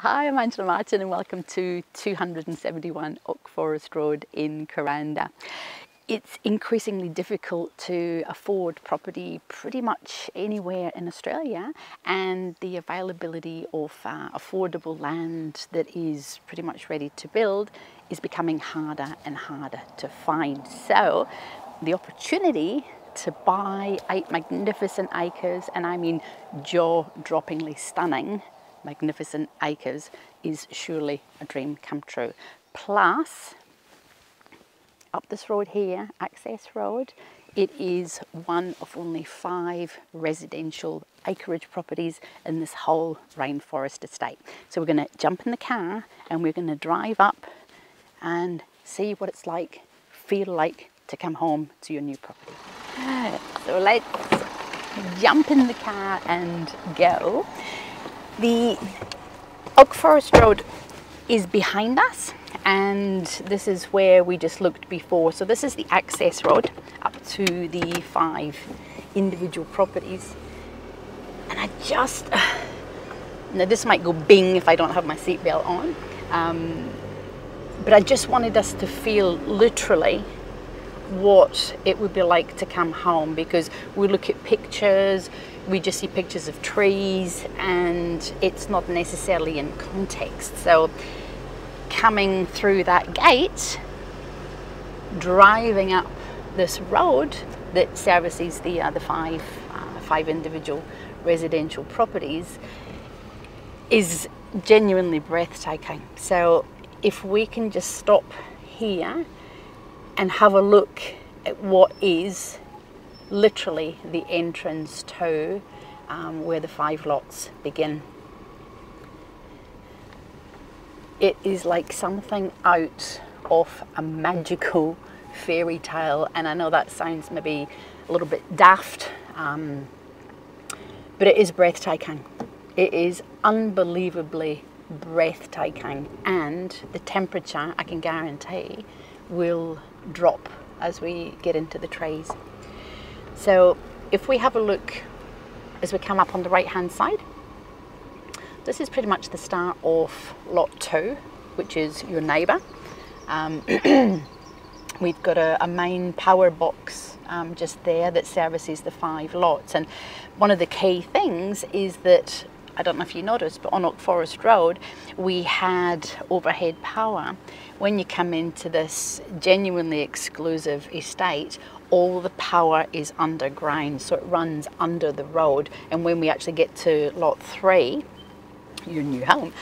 Hi, I'm Angela Martin and welcome to 271 Oak Forest Road in Kuranda. It's increasingly difficult to afford property pretty much anywhere in Australia, and the availability of affordable land that is pretty much ready to build is becoming harder and harder to find. So the opportunity to buy 8 magnificent acres, and I mean jaw-droppingly stunning magnificent acres, is surely a dream come true. Plus, up this road here, Access Road, it is one of only 5 residential acreage properties in this whole rainforest estate. So we're going to jump in the car and we're going to drive up and see what it's like, feel like to come home to your new property. So let's jump in the car and go. The Oak Forest Road is behind us, and this is where we just looked before. So this is the access road up to the 5 individual properties. And I just, now this might go bing if I don't have my seatbelt on, but I just wanted us to feel literally what it would be like to come home, because we look at pictures, we just see pictures of trees and it's not necessarily in context. So coming through that gate, driving up this road that services the 5 individual residential properties is genuinely breathtaking. So if we can just stop here and have a look at what is literally the entrance to where the 5 lots begin. It is like something out of a magical fairy tale, and I know that sounds maybe a little bit daft, but it is breathtaking. It is unbelievably breathtaking, and the temperature, I can guarantee, will drop as we get into the trees. So if we have a look as we come up on the right hand side, this is pretty much the start of lot 2, which is your neighbour. We've got a main power box just there that services the 5 lots, and one of the key things is that, I don't know if you noticed, but on Oak Forest Road we had overhead power. When you come into this genuinely exclusive estate, all the power is underground, so it runs under the road. And when we actually get to lot 3, your new home,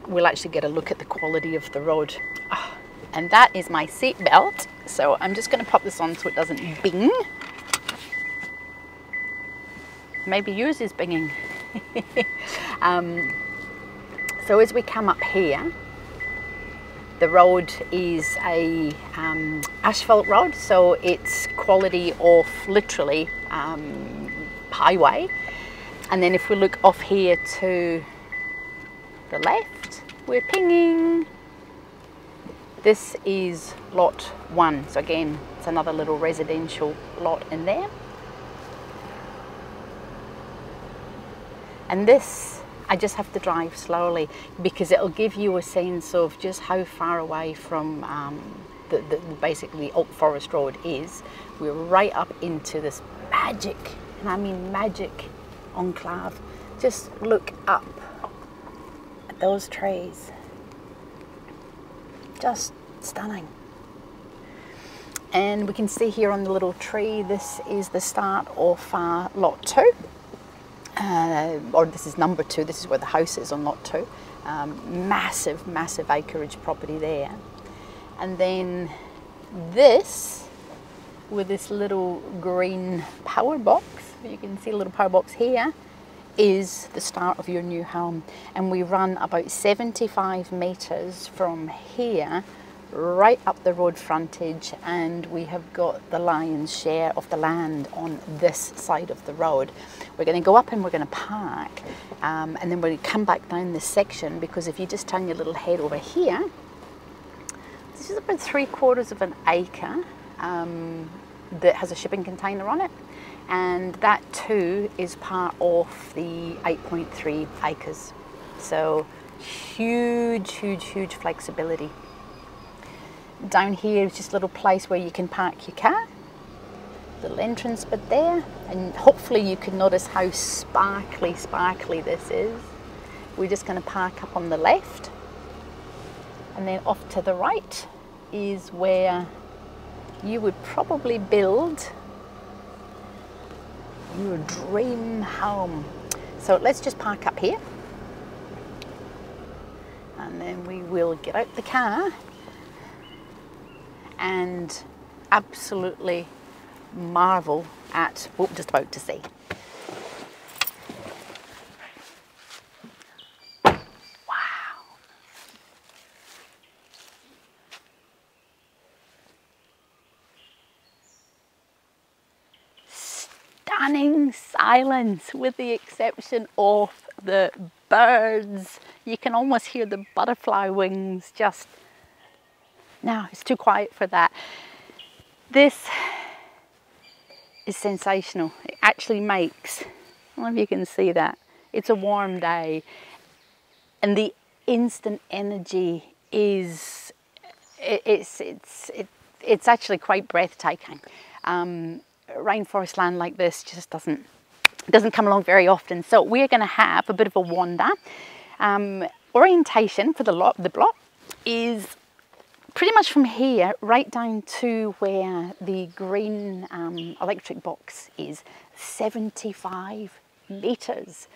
we'll actually get a look at the quality of the road. Oh, and that is my seat belt, so I'm just going to pop this on so it doesn't bing. Maybe yours is binging. So as we come up here, the road is a asphalt road, so it's quality of literally highway. And then if we look off here to the left, we're pinging. This is lot 1. So again, it's another little residential lot in there. And this, I just have to drive slowly because it'll give you a sense of just how far away from basically Oak Forest Road is. We're right up into this magic, and I mean magic, enclave. Just look up at those trees. Just stunning. And we can see here on the little tree, this is the start of lot 2. Or this is number 2, this is where the house is on lot 2. Massive, massive acreage property there. And then this, with this little green power box, you can see a little power box here, is the start of your new home. And we run about 75 metres from here right up the road frontage, and we have got the lion's share of the land on this side of the road. We're going to go up and we're going to park, and then we're going to come back down this section, because if you just turn your little head over here, this is about 3/4 of an acre that has a shipping container on it, and that too is part of the 8.3 acres. So Huge, huge, huge flexibility. Down here is just a little place where you can park your car. Little entrance bit there, and hopefully you can notice how sparkly this is. We're just going to park up on the left, and then off to the right is where you would probably build your dream home. So let's just park up here, and then we will get out the car and absolutely marvel at what we're just about to see. Wow. Stunning silence, with the exception of the birds. You can almost hear the butterfly wings just... No, it's too quiet for that. This is sensational. It actually makes, I don't know if you can see that, it's a warm day, and the instant energy is, it's actually quite breathtaking. Rainforest land like this just doesn't come along very often. So we're going to have a bit of a wander. Orientation for the block is pretty much from here right down to where the green electric box is, 75 metres.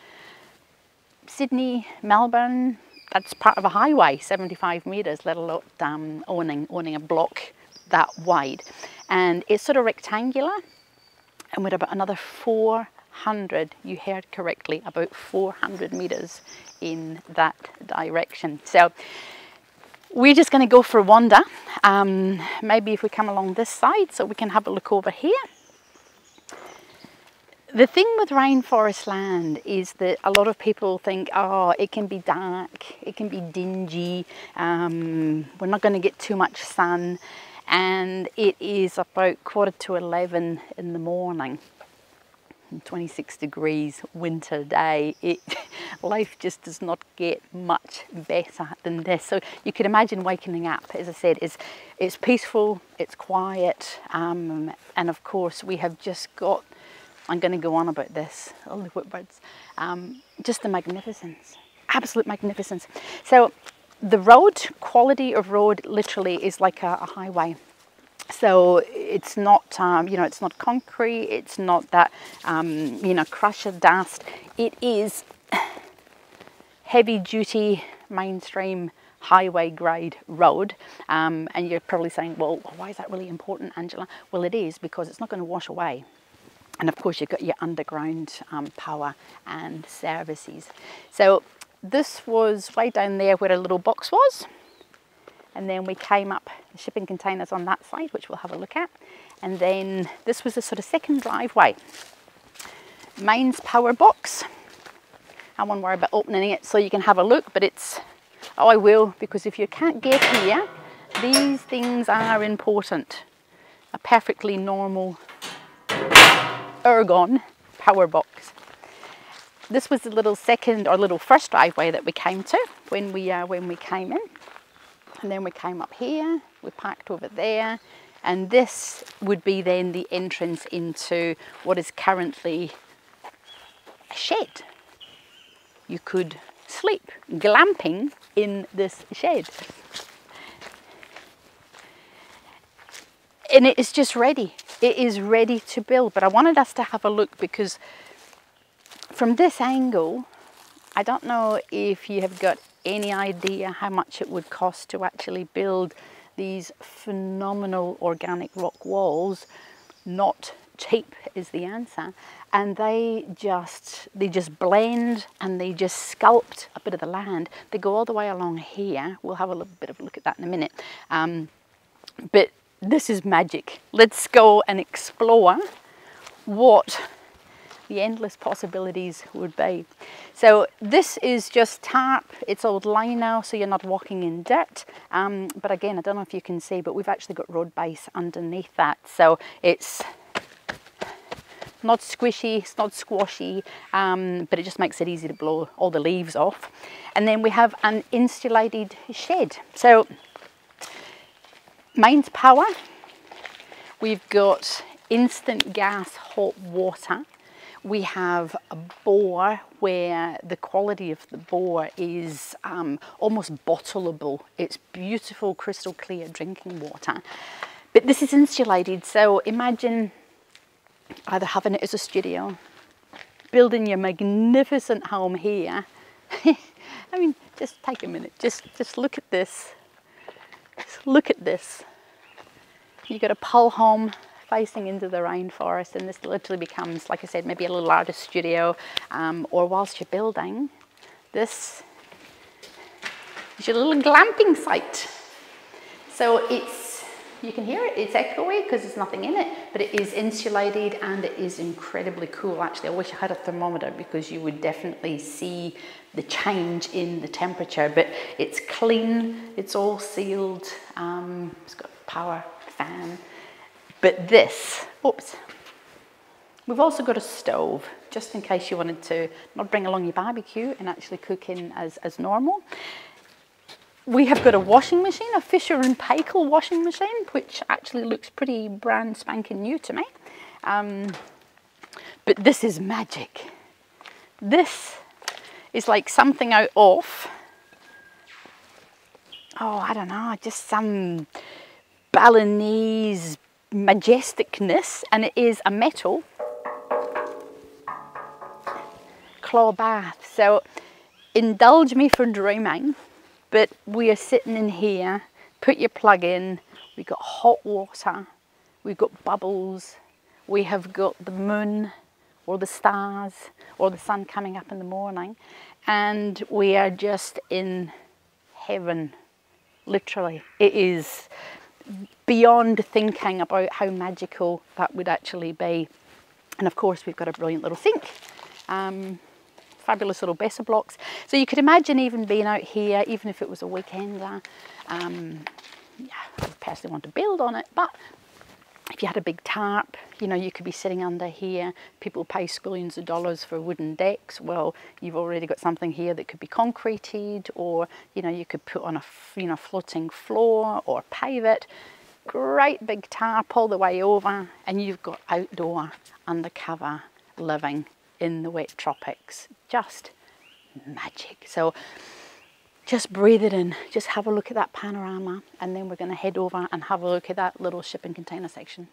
Sydney, Melbourne, that's part of a highway, 75 metres, let alone owning a block that wide. And it's sort of rectangular, and with about another 400, you heard correctly, about 400 metres in that direction. So we're just going to go for a wander. Maybe if we come along this side so we can have a look over here. The thing with rainforest land is that a lot of people think, oh, it can be dark, it can be dingy, we're not going to get too much sun, and it is about 10:45 in the morning. 26 degrees winter day. Life just does not get much better than this. So you can imagine waking up, as I said, it's peaceful, it's quiet, and of course we have just got, I'm going to go on about this, all the whipbirds, just the magnificence, absolute magnificence. So the road, quality of road literally is like a highway. So it's not, it's not concrete, it's not that, crusher dust. It is heavy duty, mainstream, highway grade road. And you're probably saying, well, why is that really important, Angela? Well, it is, because it's not going to wash away. And of course, you've got your underground power and services. So this was right down there where a little box was. And then we came up the shipping containers on that side, which we'll have a look at. And then this was the sort of second driveway. Mine's power box. I won't worry about opening it so you can have a look, but it's, oh, I will, because if you can't get here, these things are important. A perfectly normal Ergon power box. This was the little first driveway that we came to when we came in. And then we came up here, we parked over there, and this would be then the entrance into what is currently a shed. You could sleep glamping in this shed. And it is just ready. It is ready to build. But I wanted us to have a look because from this angle, I don't know if you have got any idea how much it would cost to actually build these phenomenal organic rock walls. Not cheap is the answer. And they just blend and they just sculpt a bit of the land. They go all the way along here. We'll have a little bit of a look at that in a minute. But this is magic. Let's go and explore what the endless possibilities would be. So this is just tarp. It's old lino, so you're not walking in dirt. But again, I don't know if you can see, but we've actually got road base underneath that. So it's not squishy, it's not squashy, but it just makes it easy to blow all the leaves off. And then we have an insulated shed. So mains power, we've got instant gas hot water. We have a bore where the quality of the bore is almost bottleable. It's beautiful, crystal clear drinking water. But this is insulated, so imagine either having it as a studio, building your magnificent home here. I mean, just take a minute, just look at this. Just look at this. You've got a pole home facing into the rainforest, and this literally becomes, like I said, maybe a little artist studio, or whilst you're building, this is your little glamping site. So it's, you can hear it, it's echoey because there's nothing in it, but it is insulated and it is incredibly cool. Actually, I wish I had a thermometer because you would definitely see the change in the temperature, but it's clean, it's all sealed, it's got a power fan. But this, oops, we've also got a stove, just in case you wanted to not bring along your barbecue and actually cook in as normal. We have got a washing machine, a Fisher & Paykel washing machine, which actually looks pretty brand spanking new to me. But this is magic. This is like something out of, oh, I don't know, just some Balinese majesticness, and it is a metal claw bath. So indulge me for dreaming, but we are sitting in here, put your plug in, we've got hot water, we've got bubbles, we have got the moon or the stars or the sun coming up in the morning, and we are just in heaven, literally. It is beyond thinking about how magical that would actually be. And of course we've got a brilliant little sink, fabulous little Besser blocks. So you could imagine even being out here, even if it was a weekend, yeah, I personally want to build on it, but if you had a big tarp, you know, you could be sitting under here. People pay squillions of dollars for wooden decks. Well, you've already got something here that could be concreted, or, you know, you could put on a, you know, floating floor or pave it. Great big tarp all the way over, and you've got outdoor undercover living in the wet tropics. Just magic. So just breathe it in, just have a look at that panorama, and then we're going to head over and have a look at that little shipping container section.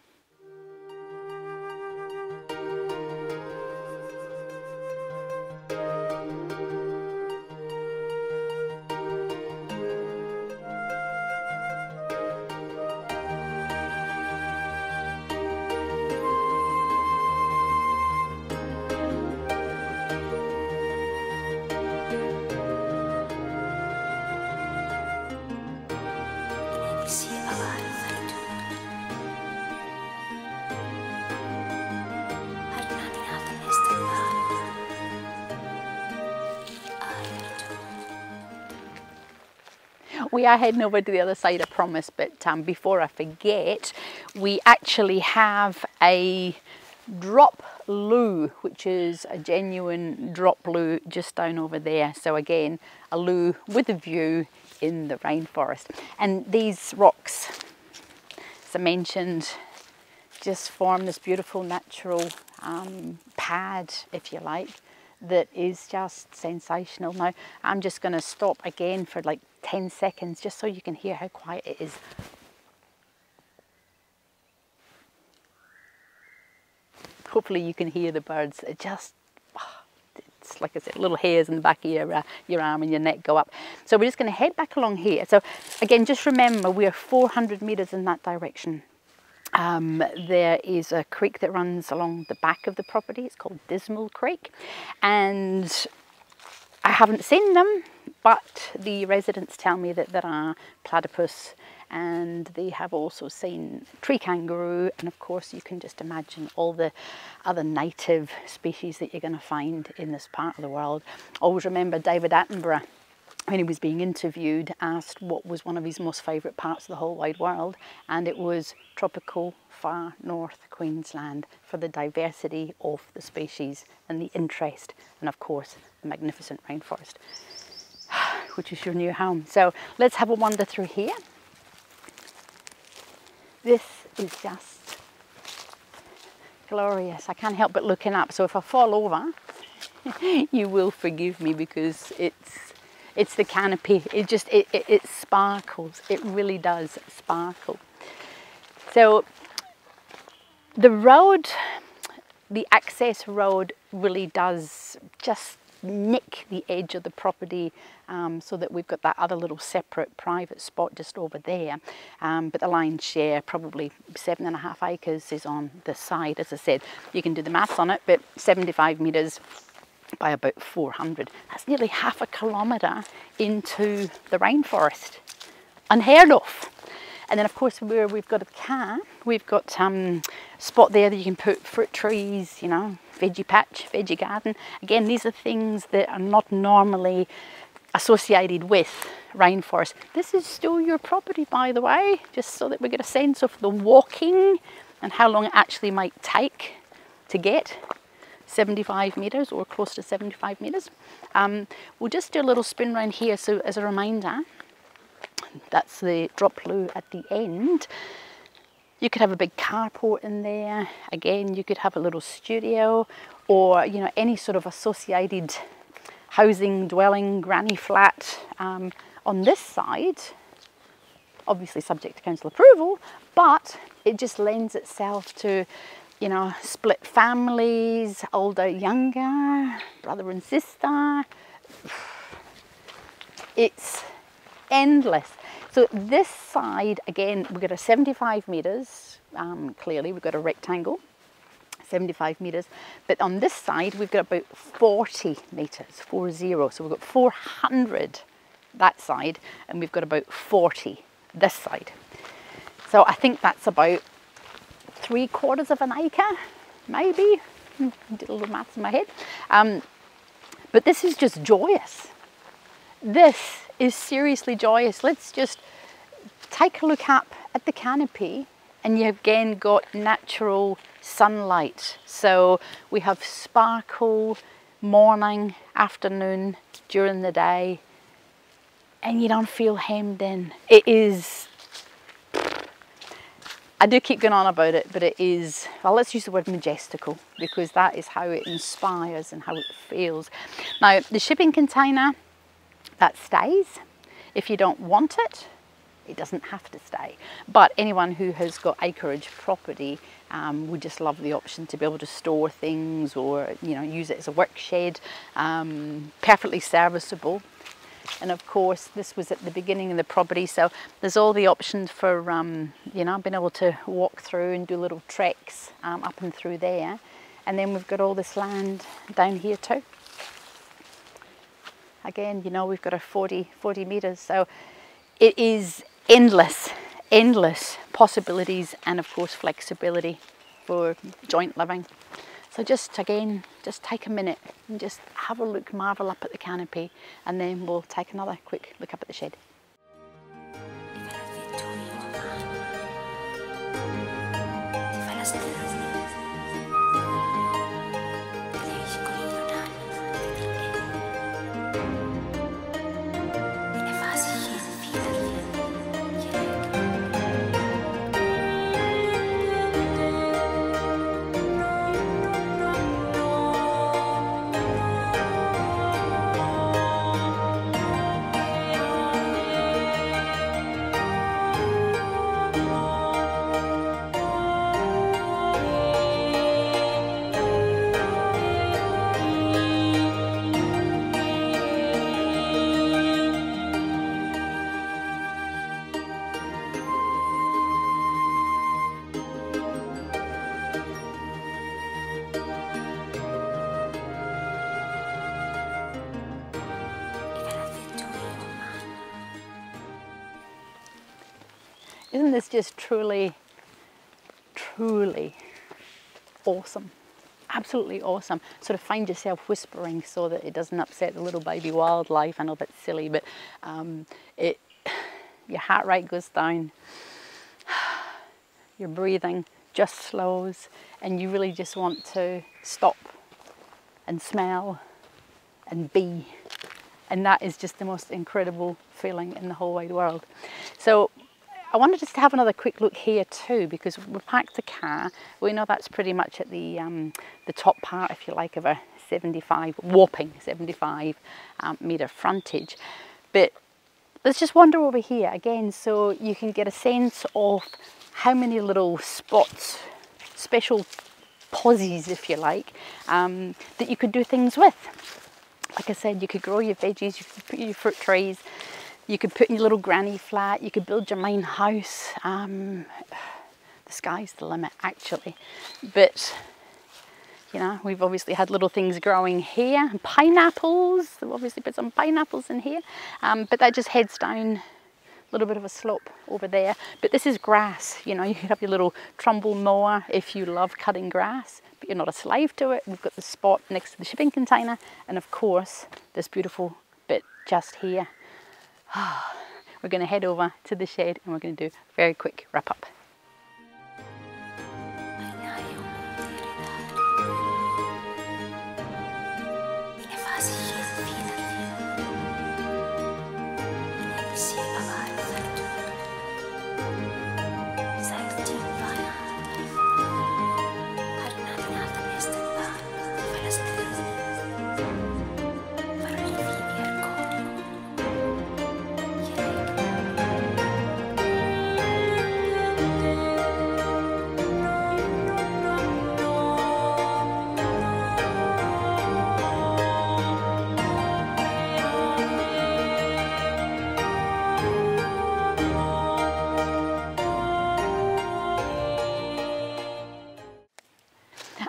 We are heading over to the other side, I promise, but before I forget, we actually have a drop loo, which is a genuine drop loo just down over there. So again, a loo with a view in the rainforest. And these rocks, as I mentioned, just form this beautiful natural pad, if you like, that is just sensational. Now, I'm just going to stop again for like 10 seconds just so you can hear how quiet it is. Hopefully you can hear the birds. It just, it's like I said, little hairs in the back of your arm and your neck go up. So we're just going to head back along here. So again, just remember, we are 400 meters in that direction. There is a creek that runs along the back of the property. It's called Dismal Creek, and I haven't seen them, but the residents tell me that there are platypus, and they have also seen tree kangaroo, and of course you can just imagine all the other native species that you're going to find in this part of the world. Always remember David Attenborough when he was being interviewed, asked what was one of his most favourite parts of the whole wide world, and it was tropical far north Queensland for the diversity of the species and the interest, and of course the magnificent rainforest, which is your new home. So let's have a wander through here. This is just glorious. I can't help but looking up, so if I fall over you will forgive me, because it's the canopy. It sparkles. It really does sparkle. So the road, the access road, really does just nick the edge of the property, so that we've got that other little separate private spot just over there, but the lion's share, probably 7.5 acres, is on this side. As I said, you can do the maths on it, but 75 metres by about 400. That's nearly half a kilometre into the rainforest. Unheard of. And then of course where we've got a car, we've got a spot there that you can put fruit trees, you know, veggie patch, veggie garden. Again, these are things that are not normally associated with rainforest. This is still your property, by the way, just so that we get a sense of the walking and how long it actually might take to get 75 metres or close to 75 metres. We'll just do a little spin around here, so as a reminder, that's the drop loo at the end. You could have a big carport in there. Again, you could have a little studio, or you know, any sort of associated housing, dwelling, granny flat. On this side, obviously subject to council approval, but it just lends itself to, you know, split families, older, younger, brother and sister. It's endless. So this side, again, we've got a 75 metres, clearly we've got a rectangle, 75 metres, but on this side we've got about 40 metres, 40. So we've got 400 that side, and we've got about 40 this side. So I think that's about 3/4 of an acre, maybe. Did a little maths in my head. But this is just joyous. This is seriously joyous. Let's just take a look up at the canopy, and you've again got natural sunlight. So we have sparkle morning, afternoon, during the day, and you don't feel hemmed in. It is, I do keep going on about it, but it is, well, let's use the word majestical, because that is how it inspires and how it feels. Now, the shipping container, that stays. If you don't want it, it doesn't have to stay. But anyone who has got acreage property would just love the option to be able to store things, or you know, use it as a work shed. Perfectly serviceable. And of course, this was at the beginning of the property, so there's all the options for you know, being able to walk through and do little treks up and through there. And then we've got all this land down here too. Again, you know, we've got a 40 metres, so it is endless possibilities, and of course flexibility for joint living. So just again, just take a minute and just have a look, marvel up at the canopy, and then we'll take another quick look up at the shed. Isn't this just truly awesome? absolutely awesome. Sort of find yourself whispering so that it doesn't upset the little baby wildlife. I know that's silly, but your heart rate goes down, your breathing just slows, and you really just want to stop and smell and be. And that is just the most incredible feeling in the whole wide world. So I wanted just to have another quick look here too, because we parked the car. We know that's pretty much at the top part, if you like, of a whopping 75 metre frontage. But let's just wander over here again so you can get a sense of how many little spots, special posies, if you like, that you could do things with. Like I said, you could grow your veggies, you could put your fruit trees, you could put in your little granny flat, you could build your main house. The sky's the limit, actually. But, you know, we've obviously had little things growing here. And pineapples, we've obviously put some pineapples in here. But that just heads down a little bit of a slope over there. But this is grass, you know, you could have your little Trumbull mower if you love cutting grass, but you're not a slave to it. We've got the spot next to the shipping container, and of course, this beautiful bit just here. We're going to head over to the shed and we're going to do a very quick wrap up.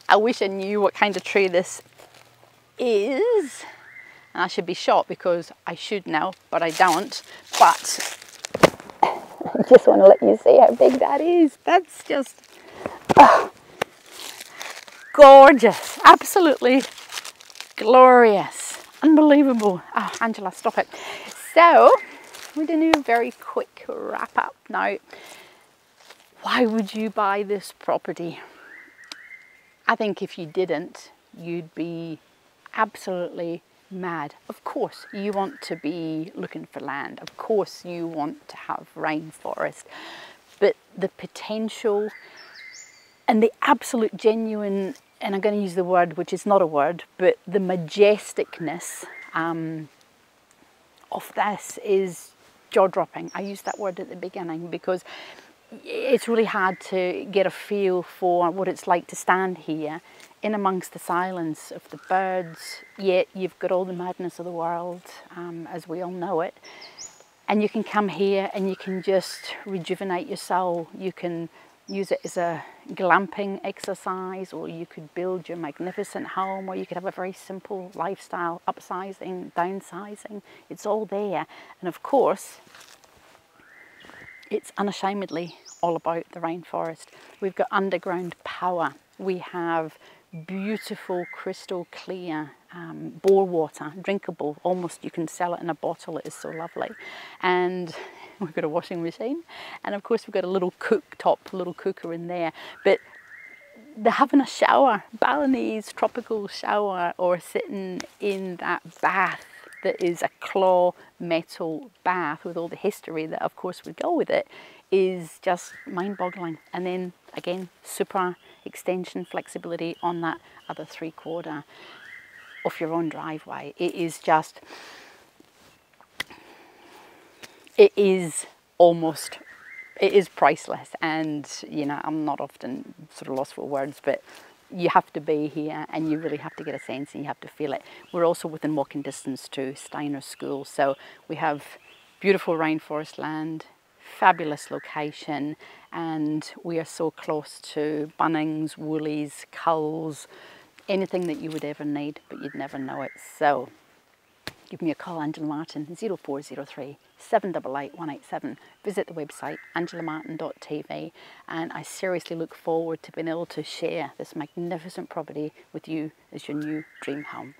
I wish I knew what kind of tree this is. And I should be shocked because I should know, but I don't. But I just want to let you see how big that is. That's just gorgeous. Absolutely glorious. Unbelievable. Oh, Angela, stop it. So we're going to do a very quick wrap up now. Why would you buy this property? I think if you didn't, you'd be absolutely mad. Of course, you want to be looking for land. Of course, you want to have rainforest. But the potential and the absolute genuine, and I'm going to use the word which is not a word, but the majesticness of this is jaw-dropping. I used that word at the beginning because it's really hard to get a feel for what it's like to stand here in amongst the silence of the birds, yet you've got all the madness of the world as we all know it, and you can come here and you can just rejuvenate your soul. You can use it as a glamping exercise, or you could build your magnificent home, or you could have a very simple lifestyle, upsizing, downsizing. It's all there. And of course, it's unashamedly all about the rainforest. We've got underground power. We have beautiful crystal clear bore water, drinkable, almost you can sell it in a bottle, it is so lovely. And we've got a washing machine, and of course we've got a little cooktop, little cooker in there. But they're having a shower, Balinese tropical shower, or sitting in that bath that is a claw metal bath with all the history that of course would go with it, is just mind-boggling. And then again, super extension flexibility on that other 3/4 of your own driveway. It is just, it is priceless. And you know, I'm not often sort of lost for words, but you have to be here and you really have to get a sense and you have to feel it. We're also within walking distance to Steiner School, so we have beautiful rainforest land, fabulous location, and we are so close to Bunnings, Woolies, Coles, anything that you would ever need, but you'd never know it. So give me a call, Angela Martin, 0403 788 187. Visit the website angelamartin.tv, and I seriously look forward to being able to share this magnificent property with you as your new dream home.